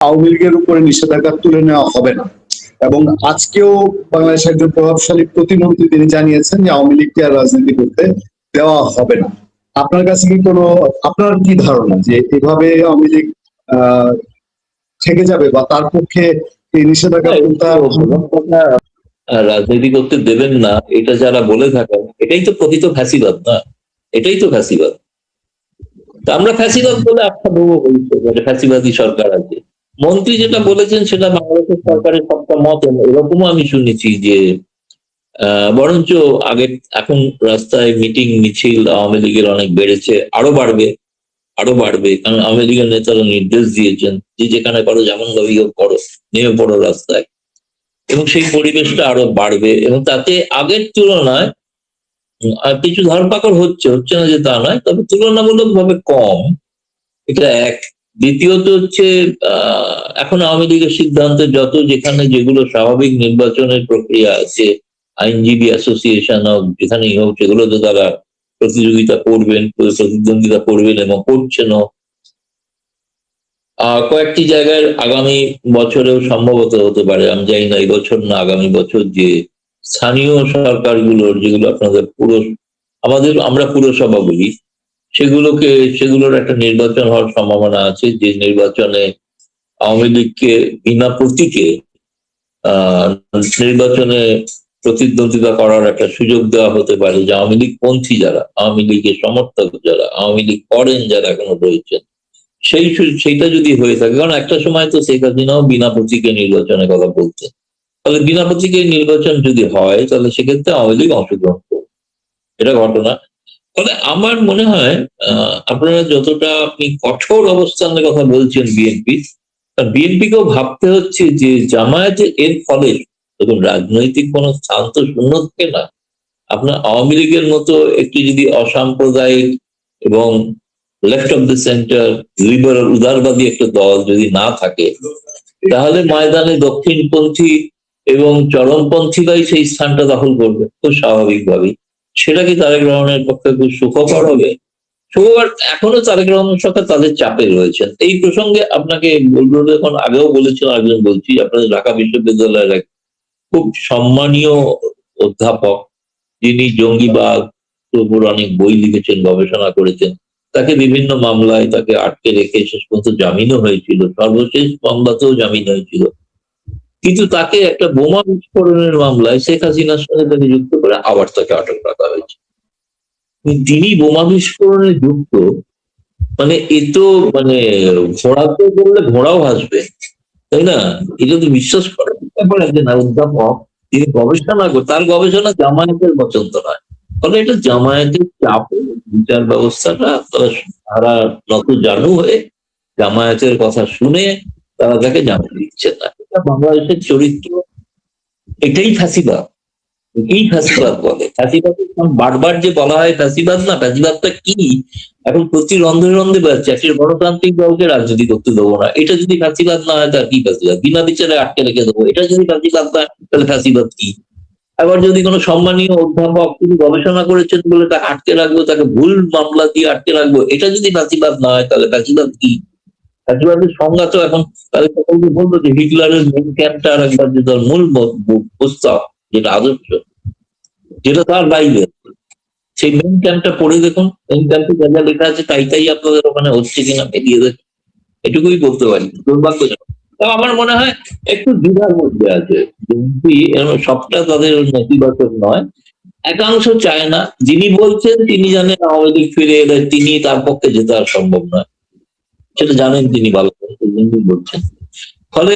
আওয়ামী লীগের উপরে নিষেধাজ্ঞা তুলে নেওয়া হবে না। এবং আজকেও বাংলাদেশের একজন প্রভাবশালী প্রতিমন্ত্রী তিনি জানিয়েছেন যে আওয়ামী লীগকে আর রাজনীতি করতে দেওয়া হবে না। আপনার কাছে কি কোনো, আপনার কি ধারণা যে এভাবে আওয়ামী লীগ আহ থেকে যাবে বা তার পক্ষে এই নিষেধাজ্ঞা রাজনীতি করতে দেবেন না এটা যারা বলে থাকেন এটাই তো প্রকৃত ফ্যাসিবাদ না, এটাই তো ফ্যাসিবাদ। আমরা ফ্যাসিবাদ বলে আখ্যা দেবো হয়েছে ফ্যাসিবাদী সরকার আছে। মন্ত্রী যেটা বলেছেন সেটা বাংলাদেশের সরকারের সবটা মত, এরকমও আমি শুনেছি যে বরঞ্চ আগে এখন রাস্তায় মিটিং মিছিল আওয়ামী লীগের অনেক বেড়েছে, আরো বাড়বে, আরো বাড়বে, কারণ আওয়ামী লীগের নেতারা নির্দেশ দিয়েছেন যে যেখানে পারো যেমন ভাবে করো, নেমে পড়ো রাস্তায়, এবং সেই পরিবেশটা আরো বাড়বে। এবং তাতে আগের তুলনায় কিছু ধরপাকড় হচ্ছে, হচ্ছে না যে তা নয়, তবে তুলনামূলকভাবে কম, এটা এক। দ্বিতীয়ত হচ্ছে এখন আওয়ামী লীগের সিদ্ধান্তে যত যেখানে যেগুলো স্বাভাবিক নির্বাচনের প্রক্রিয়া আছে, আইনজীবী অ্যাসোসিয়েশন হোক যেখানেই হোক, সেগুলোতে তারা প্রতিযোগিতা করবেন, প্রতিদ্বন্দ্বিতা করবেন এবং করছেন। কয়েকটি জায়গায় আগামী বছরেও সম্ভবত হতে পারে, আমি জানি না এই বছর না আগামী বছর, যে স্থানীয় সরকারগুলোর যেগুলো আপনাদের আমরা পুরসভা বলি, সেগুলোর একটা নির্বাচন হওয়ার সম্ভাবনা আছে, যে নির্বাচনে আওয়ামী লীগকে বিনা প্রতীকে নির্বাচনে প্রতিদ্বন্দ্বিতা করার একটা সুযোগ দেওয়া হতে পারে, যে আওয়ামী লীগ পন্থী যারা, আওয়ামী লীগের সমর্থক যারা, আওয়ামী লীগ করেন যারা এখনো রয়েছেন, সেইটা যদি হয়ে থাকে। কারণ একটা সময় তো শেখ হাসিনাও বিনা প্রতীকে নির্বাচনের কথা বলতেন, তাহলে বিনা প্রতীকে নির্বাচন যদি হয় তাহলে সেক্ষেত্রে আওয়ামী লীগ অংশগ্রহণ করবে, এটা ঘটনা। তবে আমার মনে হয় আপনারা যতটা আপনি কঠোর অবস্থানের কথা বলছেন বিএনপিকেও ভাবতে হচ্ছে যে জামায়াতে এর ফলে দেখুন রাজনৈতিক কোন স্থান তো শূন্য থাকে না। আপনার আওয়ামী লীগের মতো একটি যদি অসাম্প্রদায়িক এবং left of the centre liberal উদারবাদী একটা দল যদি না থাকে, তাহলে ময়দানে দক্ষিণপন্থী এবং চরমপন্থীরাই সেই স্থানটা দখল করবে খুব স্বাভাবিকভাবেই। সেটা কি তারেক রহমানের পক্ষে খুব সুখকর হবে? সুখকর এখনো তারেক রহমানের সরকার তাদের চাপে রয়েছেন। এই প্রসঙ্গে আপনাকে বলবো, এখন আগেও বলেছিল, আরেকজন বলছি, আপনাদের ঢাকা বিশ্ববিদ্যালয়ের এক খুব সম্মানীয় অধ্যাপক, যিনি জঙ্গিবাদ উপর অনেক বই লিখেছেন, গবেষণা করেছেন, তাকে বিভিন্ন মামলায় তাকে আটকে রেখে শেষ পর্যন্ত জামিনও হয়েছিল, সর্বশেষ মামলাতেও জামিন হয়েছিল, কিন্তু তাকে একটা বোমা বিস্ফোরণের মামলায় শেখ হাসিনার সঙ্গে তাকে যুক্ত করে আবার তাকে আটক রাখা হয়েছে। তিনি বোমা বিস্ফোরণে যুক্ত, মানে এ তো মানে ঘোড়াতে বললে ঘোড়াও হাসবে, তাই না? এটা তো বিশ্বাস করেন একজন অধ্যাপক তিনি গবেষণা করে, তার গবেষণা জামায়াতের পছন্দ নয়, ফলে এটা জামায়াতের চাপে বিচার ব্যবস্থাটা তারা নত জানু হয়ে জামায়াতের কথা শুনে তারা তাকে জামিন দিচ্ছে না। এটা বাংলাদেশের চরিত্র, এটাই ফ্যাসিবাদ, এই ফ্যাসিবাদ বলে। ফ্যাসিবাদ বারবার যে বলা হয় ফ্যাসিবাদ না, ফ্যাসিবাদটা কি এখন প্রতি রন্ধে রন্ধে বেড়াচ্ছে, একটি গণতান্ত্রিক দলকে রাজনীতি করতে দেবো না, এটা যদি ফ্যাসিবাদ না হয় তার কি ফ্যাসিবাদ? বিনা বিচারে আটকে রেখে দেবো, এটা যদি ফ্যাসিবাদ না হয় তাহলে ফ্যাসিবাদ কি? আবার যদি কোনো সম্মানীয় অধ্যাপক তিনি গবেষণা করেছেন বলে তাকে আটকে রাখবো, তাকে ভুল মামলা দিয়ে আটকে রাখবো, এটা যদি ফ্যাসিবাদ না হয় তাহলে ফ্যাসিবাদ কি? ফ্যাসিবাদের সংজ্ঞা তো এখন তাদের সকলকে বলবো যে হিটলারের মেন ক্যাম্পটা আর একবার যে তার মূল প্রস্তাব, যেটা আদর্শ, যেটা তার বাইরে, সেই মেন ক্যাম্পটা পড়ে দেখুন, মেন ক্যাম্পে যা যা লেখা আছে তাই তাই আপনাদের ওখানে হচ্ছে কিনা বেরিয়ে দেখুন, এটুকুই বলতে পারি। দুর্ভাগ্যজনক। আমার মনে হয় একটু দ্বিধার মধ্যে আছে, সবটা তাদের নেতিবাচক নয়, একাংশ চায় না। যিনি বলছেন তিনি জানেন আওয়ামী লীগ ফিরে এলে তিনি তার পক্ষে যেতে আর সম্ভব নয়, সেটা জানেন তিনি ভালো বলছেন। ফলে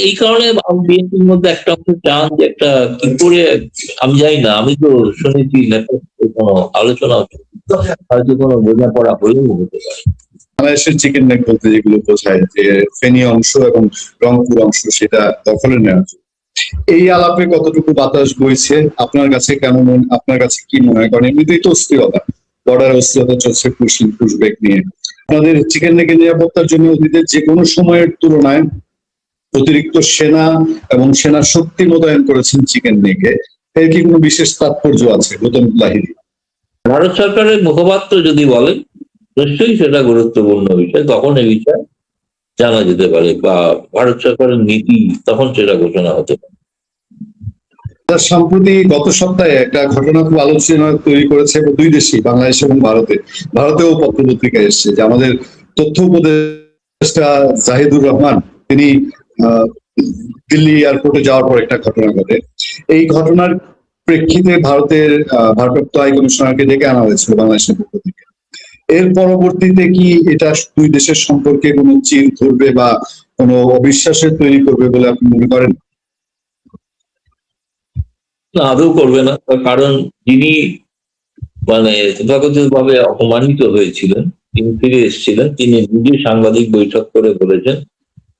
এই কারণে বিএনপির মধ্যে একটা অংশ চান যে একটা কি করে, আমি জানি না, আমি তো শুনেছি কোনো আলোচনা হয়তো কোনো বোঝাপড়া হলেও হতে পারে। বাংলাদেশের চিকেন নেক বলতে যেগুলো বোঝায় যে ফেনী অংশ এবং রংপুর অংশ সেটা দখলে নেওয়া, এই আলাপে কতটুকু বাতাস বইছে আপনার কাছে? কেমন, আপনার কাছে কি মনে হয়? কারণ এমনিতেই তো অস্থিরতা, বর্ডার অস্থিরতা চলছে পুশব্যাক নিয়ে। আপনাদের চিকেন নেকের নিরাপত্তার জন্য অতীতের যে কোনো সময়ের তুলনায় অতিরিক্ত সেনা এবং সেনা শক্তি মোতায়েন করেছেন চিকেন নেকে, এর কি কোনো বিশেষ তাৎপর্য আছে? ভারত সরকারের মুখপাত্র যদি বলেন নিশ্চয়ই সেটা গুরুত্বপূর্ণ বিষয়, তখন এই বিষয় জানা যেতে পারে, বা ভারত সরকারের নীতি তখন সেটা ঘোষণা হতে পারে। তার সম্প্রতি গত সপ্তাহে একটা ঘটনা খুব আলোচনা তৈরি করেছে দুই দেশই, বাংলাদেশ এবং ভারতে। ভারতেও পত্রপত্রিকায় এসেছে যে আমাদের তথ্য উপদেষ্টা জাহিদুর রহমান তিনি আহ, দিল্লি এয়ারপোর্টে যাওয়ার পর একটা ঘটনা ঘটে। এই ঘটনার প্রেক্ষিতে ভারতের ভারপ্রাপ্ত হাই কমিশনারকে ডেকে আনা হয়েছিল বাংলাদেশের পক্ষ থেকে। এর পরবর্তীতে কি এটা দুই দেশের সম্পর্কে কোনো চির ধরবে বা কোনো অবিশ্বাসের তৈরি করবে বলে আপনি মনে করেন? না, আদৌ করবে না। তার কারণ যিনি মানে তথাকথিত ভাবে অপমানিত হয়েছিলেন, তিনি ফিরে এসেছিলেন, তিনি নিজে সাংবাদিক বৈঠক করে বলেছেন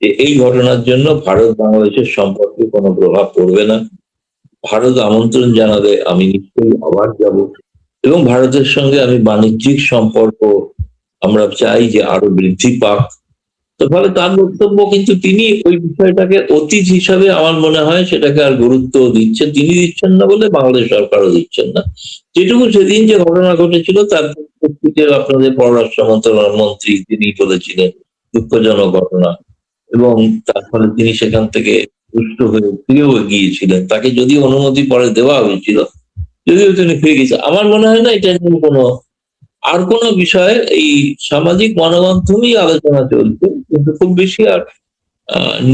যে এই ঘটনার জন্য ভারত বাংলাদেশের সম্পর্কে কোনো প্রভাব পড়বে না। ভারত আমন্ত্রণ জানাবে, আমি নিশ্চয়ই আবার যাব, এবং ভারতের সঙ্গে আমি বাণিজ্যিক সম্পর্ক আমরা চাই যে আরো বৃদ্ধি পাক। তো ফলে তার বক্তব্য, কিন্তু তিনি ওই বিষয়টাকে অতীত হিসাবে আমার মনে হয় সেটাকে আর গুরুত্ব দিচ্ছেন, তিনি দিচ্ছেন না বলে বাংলাদেশ সরকারও দিচ্ছেন না। যেটুকু সেদিন যে ঘটনা ঘটেছিল তার পরিপ্রেক্ষিতে আপনাদের পররাষ্ট্র মন্ত্রণালয়ের মন্ত্রী তিনি বলেছিলেন দুঃখজনক ঘটনা, এবং তার ফলে তিনি সেখান থেকে রুষ্ট হয়ে ফিরেও গিয়েছিলেন। তাকে যদিও অনুমতি পরে দেওয়া হয়েছিল, যদিও তিনি ফিরে গেছে। আমার মনে হয় না এটা নিয়ে কোনো আর কোনো বিষয়ে এই সামাজিক গণমাধ্যমেই আলোচনা চলছে, কিন্তু খুব বেশি আর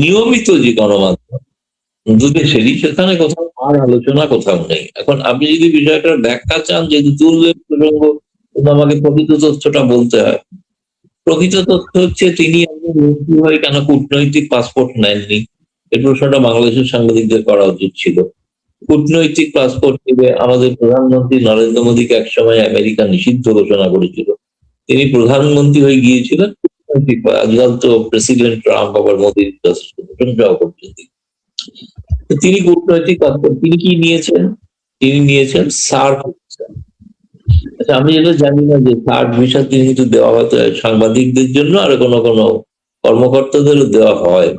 নিয়মিত যে গণমাধ্যম দুদেশেরই, সেখানে কোথাও আর আলোচনা কোথাও নেই। এখন আপনি যদি বিষয়টার ব্যাখ্যা চান, যেহেতু তুলবেন প্রসঙ্গ, কিন্তু আমাকে প্রকৃত তথ্যটা বলতে হয়। প্রকৃত তথ্য হচ্ছে তিনি একজন মন্ত্রী হয়ে কেন কূটনৈতিক পাসপোর্ট নেননি, এই প্রশ্নটা বাংলাদেশের সাংবাদিকদের করা উচিত ছিল। কূটনৈতিক পাসপোর্ট নিয়ে আমাদের প্রধানমন্ত্রী নরেন্দ্র মোদীকে একসময় আমেরিকা নিষিদ্ধ ঘোষণা করেছিল, তিনি প্রধানমন্ত্রী হয়ে গিয়েছিলেন কূটনৈতিক, আজকাল তো প্রেসিডেন্ট ট্রাম্প আবার মোদীর যথেষ্ট প্রশংসাও করছেন। তিনি কূটনৈতিক পাসপোর্ট তিনি কি নিয়েছেন? তিনি নিয়েছেন সার্ক ভিসা। আচ্ছা, আমি এটা জানি না যে সার্ক ভিসা তিনি কিন্তু দেওয়া হয়তো সাংবাদিকদের জন্য, আর কোনো কোনো কর্মকর্তাদেরও দেওয়া হয়।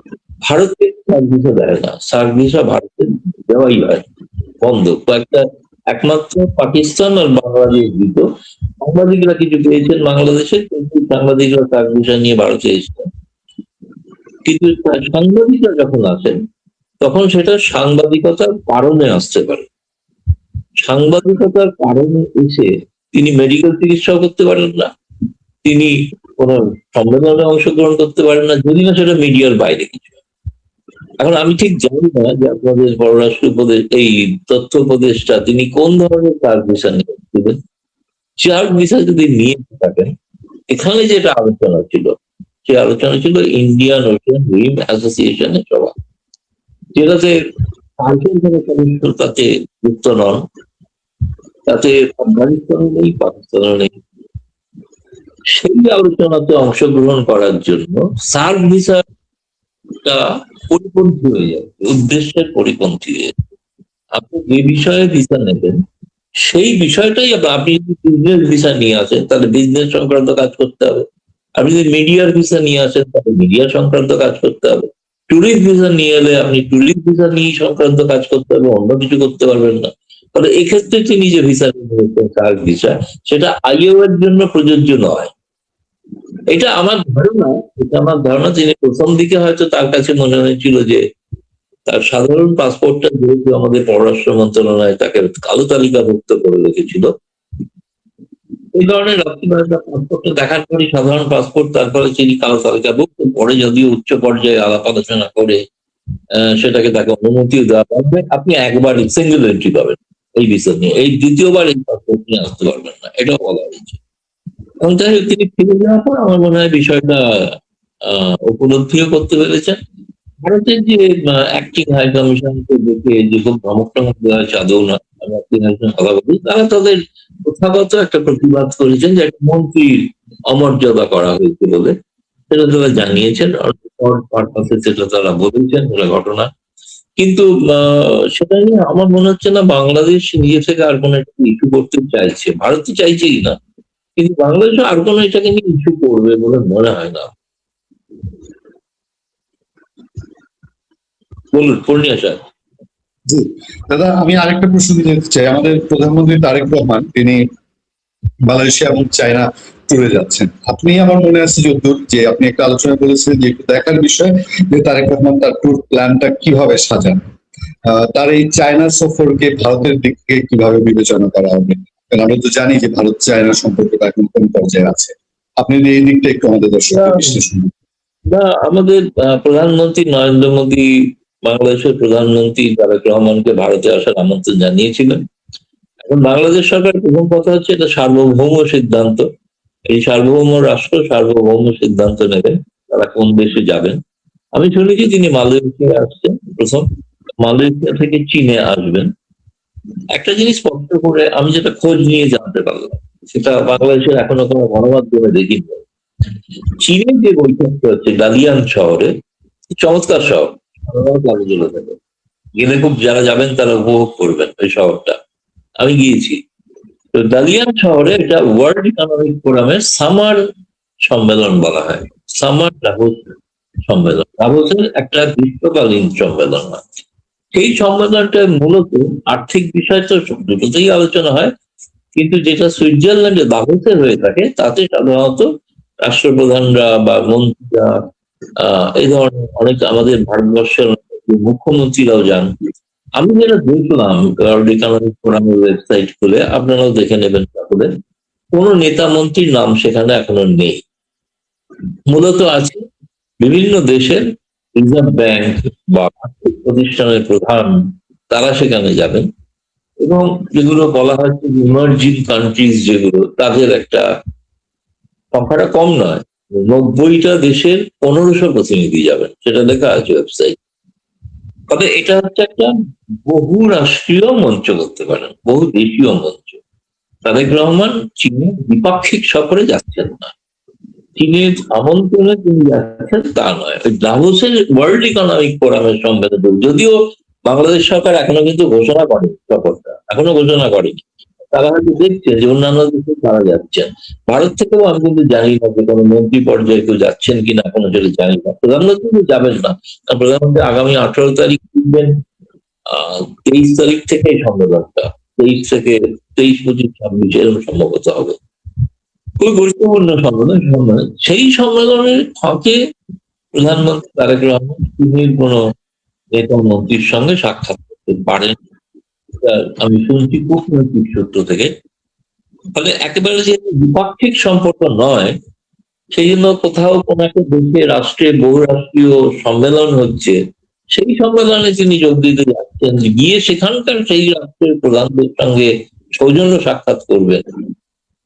ভারতকে সার্ক ভিসা দেয় না, সার্ক ভিসা ভারতের দেওয়াই হয়, বন্ধ। কয়েকটা একমাত্র পাকিস্তান আর বাংলাদেশ দিত। সাংবাদিকরা কিছু পেয়েছেন বাংলাদেশে, কিন্তু সাংবাদিকরা সার্ক ভিসা নিয়ে ভারতে এসেছেন। কিন্তু সাংবাদিকরা যখন আসেন তখন সেটা সাংবাদিকতার কারণে আসতে পারে। সাংবাদিকতার কারণে এসে তিনি মেডিকেল চিকিৎসাও করতে পারেন না, তিনি কোন সম্মেলনে অংশগ্রহণ করতে পারেন না, যদি না সেটা মিডিয়ার বাইরে কিছু। এখন আমি ঠিক জানি না যে আপনাদের পররাষ্ট্র উপদেশ এই তথ্য উপদেষ্টা তিনি কোন ধরনের সার্ক ভিসা নিয়েছিলেন। সার্ক ভিসা যদি নিয়ে থাকেন, এখানে যেটা আলোচনা ছিল, সে আলোচনা ছিল ইন্ডিয়ান ওশান রিম অ্যাসোসিয়েশনের সভা, যেটাতে সার্কের যারা সদস্য তাতে যুক্ত নন, তাতে আফগানিস্তানও নেই, পাকিস্তানও নেই। সেই আলোচনাতে অংশগ্রহণ করার জন্য সার্ক ভিসাটা পরিপন্থী হয়ে যাবে, উদ্দেশ্যের পরিপন্থী হয়ে যাবে। আপনি যে বিষয়ে ভিসা নেবেন সেই বিষয়টাই, আপনি যদি বিজনেস ভিসা নিয়ে আসেন তাহলে বিজনেস সংক্রান্ত কাজ করতে হবে, আপনি যদি মিডিয়ার ভিসা নিয়ে আসেন তাহলে মিডিয়া সংক্রান্ত কাজ করতে হবে, ট্যুরিস্ট ভিসা নিয়ে এলে আপনি ট্যুরিস্ট ভিসা নিয়ে সংক্রান্ত কাজ করতে হবে, অন্য কিছু করতে পারবেন না। তাহলে এক্ষেত্রে তিনি যে ভিসা নিয়েছেন সার্ক ভিসা, সেটা আইও এর জন্য প্রযোজ্য নয়। এটা আমার ধারণা, তিনি প্রথম দিকে হয়তো তার কাছে মনে হয়েছিল যে তার সাধারণ পাসপোর্টটা যেহেতু আমাদের পররাষ্ট্র মন্ত্রণালয় তাকে কালো তালিকাভুক্ত করে রেখেছিল, এই ধরনের পাসপোর্টটা দেখার পরে সাধারণ পাসপোর্ট, তারপরে তিনি কালো তালিকাভুক্ত, পরে যদিও উচ্চ পর্যায়ে আলাপ আলোচনা করে সেটাকে তাকে অনুমতিও দেওয়া হবে, আপনি একবার সিঙ্গেল এন্ট্রি পাবেন এই বিষয় নিয়ে, এই দ্বিতীয়বার এই পাসপোর্ট নিয়ে আসতে পারবেন না, এটাও বলা হয়েছে। এবং যাই হোক, তিনি ফিরে যাওয়ার পর আমার মনে হয় বিষয়টা উপলব্ধিও করতে পেরেছেন। ভারতের যে অ্যাক্টিং হাই কমিশনকে দেখে যে খুব ধমক টমক দেওয়া হয়েছে, আদৌ না, আমি অ্যাক্টিং হাই কমিশন কথা বলি, তারা তাদের প্রথাগত একটা প্রতিবাদ করেছেন যে একটা মন্ত্রীর অমর্যাদা করা হয়েছে বলে, সেটা তারা জানিয়েছেন, সেটা তারা বলেছেন, সেটা ঘটনা। কিন্তু সেটা নিয়ে আমার মনে হচ্ছে না বাংলাদেশ নিজে থেকে আর কোনো একটা ইস্যু করতে চাইছে, ভারত তো চাইছেই না, কিন্তু বাংলাদেশ আর কোনো এটাকে নিয়ে ইস্যু করবে বলে মনে হয় না। বলুন পূর্ণিয়া স্যার। জি দাদা, আমি আরেকটা প্রশ্ন যেতে চাই। আমাদের প্রধানমন্ত্রী তারেক রহমান তিনি মালয়েশিয়া এবং চায়না ট্যুরে যাচ্ছেন। আপনি, আমার মনে আছে যদ্দূর, যে আপনি একটা আলোচনা বলেছিলেন যে একটু দেখার বিষয় যে তারেক রহমান তার ট্যুর প্ল্যানটা কিভাবে সাজান। তার এই চায়না সফরকে ভারতের দিক থেকে কিভাবে বিবেচনা করা হবে? কারণ আমরা তো জানি যে ভারত চায়না সম্পর্কটা এখন কোন পর্যায়ে আছে। আপনি যদি এই দিকটা একটু আমাদের দর্শকদের বিশ্লেষণ করুন। না, আমাদের প্রধানমন্ত্রী নরেন্দ্র মোদী বাংলাদেশের প্রধানমন্ত্রী তারেক রহমানকে ভারতে আসার আমন্ত্রণ জানিয়েছিলেন। এখন বাংলাদেশ সরকার প্রথম কথা হচ্ছে এটা সার্বভৌম সিদ্ধান্ত। এই সার্বভৌম রাষ্ট্র সার্বভৌম সিদ্ধান্ত নেবেন তারা কোন দেশে যাবেন। আমি শুনেছি তিনি মালয়েশিয়া আসছেন প্রথম, মালয়েশিয়া থেকে চীনে আসবেন। একটা জিনিস স্পষ্ট করে আমি যেটা খোঁজ নিয়ে জানতে পারলাম, সেটা বাংলাদেশের এখনো কোনো গণমাধ্যমে দেখিনি। চীনের যে বৈঠকটা হচ্ছে দালিয়ান শহরে, চমৎকার শহর, লালগোলা থেকে গেলে খুব যারা যাবেন তারা উপভোগ করবেন ওই শহরটা। আমি গিয়েছি। তো দালিয়ান শহরে এটা ওয়ার্ল্ড ইকোনমিক ফোরামের সামার সম্মেলন বলা হয়, সামার ডাভোস সম্মেলন, ডাভোসের একটা গ্রীষ্মকালীন সম্মেলন হয়। সেই সম্মেলনটা মূলত আর্থিক বিষয় তো দুটোতেই আলোচনা হয়, কিন্তু যেটা সুইজারল্যান্ডে দাভোসে হয়ে থাকে তাতে সাধারণত রাষ্ট্রপ্রধানরা বা মন্ত্রীরা এই ধরনের অনেক আমাদের ভারতবর্ষের মুখ্যমন্ত্রীরাও যান। আমি যেটা দেখলাম ওয়ার্ল্ড ইকোনমিক ফোরামের ওয়েবসাইট খুলে, আপনারাও দেখে নেবেন তাহলে, কোন নেতা মন্ত্রীর নাম সেখানে এখনো নেই। মূলত আছে বিভিন্ন দেশের রিজার্ভ ব্যাংক বা আর্থিক প্রতিষ্ঠানের প্রধান, তারা সেখানে যাবেন। এবং যেগুলো বলা হচ্ছে ইমার্জিং কান্ট্রিজ, যেগুলো তাদের একটা সংখ্যাটা কম নয়, 90টা দেশের 1500 প্রতিনিধি যাবেন, সেটা লেখা আছে ওয়েবসাইট। তবে এটা হচ্ছে একটা বহু রাষ্ট্রীয় মঞ্চ বলতে পারেন, বহু দেশীয় মঞ্চ। তারেক রহমান চীনে দ্বিপাক্ষিক সফরে যাচ্ছেন না, চীনের আমন্ত্রণে তিনি যাচ্ছেন তা নয়, ওই দাভোসের ওয়ার্ল্ড ইকোনমিক ফোরামের সম্মেলনে। যদিও বাংলাদেশ সরকার এখনো কিন্তু ঘোষণা করেনি সফরটা, এখনো ঘোষণা করেনি। তারা হয়তো দেখছে যে অন্যান্য দেশে তারা যাচ্ছেন। ভারত থেকেও আমি কিন্তু জানি না যে কোনো মন্ত্রী পর্যায়ে কেউ যাচ্ছেন কিনা, এখনো সেটা জানি না। প্রধানমন্ত্রী কিন্তু যাবেন না, কারণ প্রধানমন্ত্রী আগামী 18 তারিখ দিবেন। 23 তারিখ থেকে এই সম্মেলনটা, 23 থেকে 23, 25, 26 এরকম সম্ভবত হবে। খুবই গুরুত্বপূর্ণ সম্মেলন। সেই সম্মেলনের ফাঁকে প্রধানমন্ত্রী তারেক রহমান চীনের কোনো নেতা মন্ত্রীর সঙ্গে সাক্ষাৎ করতে পারেন, আমি শুনছি কূটনৈতিক সূত্র থেকে। ফলে একেবারে যে দ্বিপাক্ষিক সম্পর্ক নয়, সেই জন্য কোথাও কোন একটা দেশে রাষ্ট্রে বহুরাষ্ট্রীয় সম্মেলন হচ্ছে, সেই সম্মেলনে তিনি যোগ দিতে যাচ্ছেন, গিয়ে সেখানকার সেই রাষ্ট্রের প্রধানদের সঙ্গে সৌজন্য সাক্ষাৎ করবেন।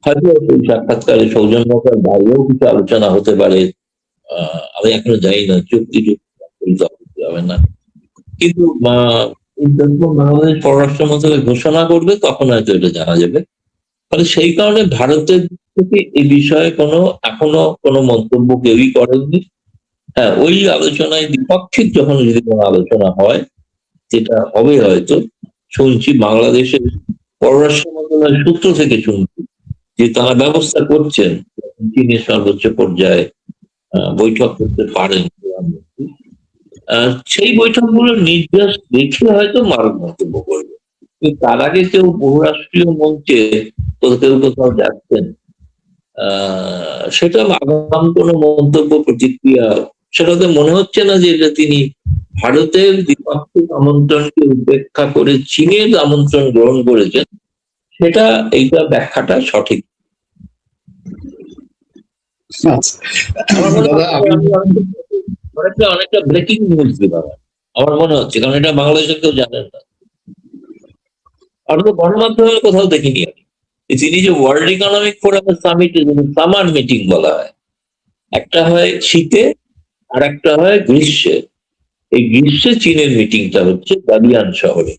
হয়তো সেই সাক্ষাৎকারে সৌজন্যতার বাইরেও কিছু আলোচনা হতে পারে, আমি এখনো জানি না, চুক্তি হবে না। কিন্তু বাংলাদেশ পররাষ্ট্র মন্ত্রণালয় ঘোষণা করবে, তখন হয়তো এটা জানা যাবে। ফলে সেই কারণে ভারতের থেকে এই বিষয়ে এখনো কোনো মন্তব্য কেউই করেননি। হ্যাঁ, ওই আলোচনায় দ্বিপাক্ষিক যখন যদি কোনো আলোচনা হয়, যেটা হবে হয়তো, শুনছি বাংলাদেশের পররাষ্ট্র মন্ত্রণালয়ের সূত্র থেকে শুনছি যে তারা ব্যবস্থা করছেন চীনের সর্বোচ্চ পর্যায়ে বৈঠক করতে পারেন প্রধানমন্ত্রী। সেই বৈঠকগুলোর নির্দেশ দেখে হয়তো মারক মন্তব্য করবে। কিন্তু তার আগে কেউ বহুরাষ্ট্রীয় মঞ্চে কেউ কোথাও যাচ্ছেন, সেটা আগাম কোনো মন্তব্য প্রতিক্রিয়া, সেটাতে মনে হচ্ছে না যে এটা তিনি ভারতের দ্বিপাক্ষিক আমন্ত্রণকে উপেক্ষা করে চীনের আমন্ত্রণ গ্রহণ করেছেন, সেটা এইটা ব্যাখ্যাটা সঠিক। অনেকটা ব্রেকিং নিউজ দিলাম আমার মনে হচ্ছে, কারণ এটা বাংলাদেশের কেউ জানেন না, আর তো গণমাধ্যমে কোথাও দেখিনি আমি। তিনি যে ওয়ার্ল্ড ইকোনমিক ফোরামের সামিটে, সামার মিটিং বলা হয়, একটা হয় শীতে আর একটা হয় গ্রীষ্মে। এই গ্রীষ্মে চীনের মিটিংটা হচ্ছে দালিয়ান শহরে,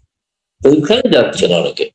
তো ওইখানে যাচ্ছেন অনেকে।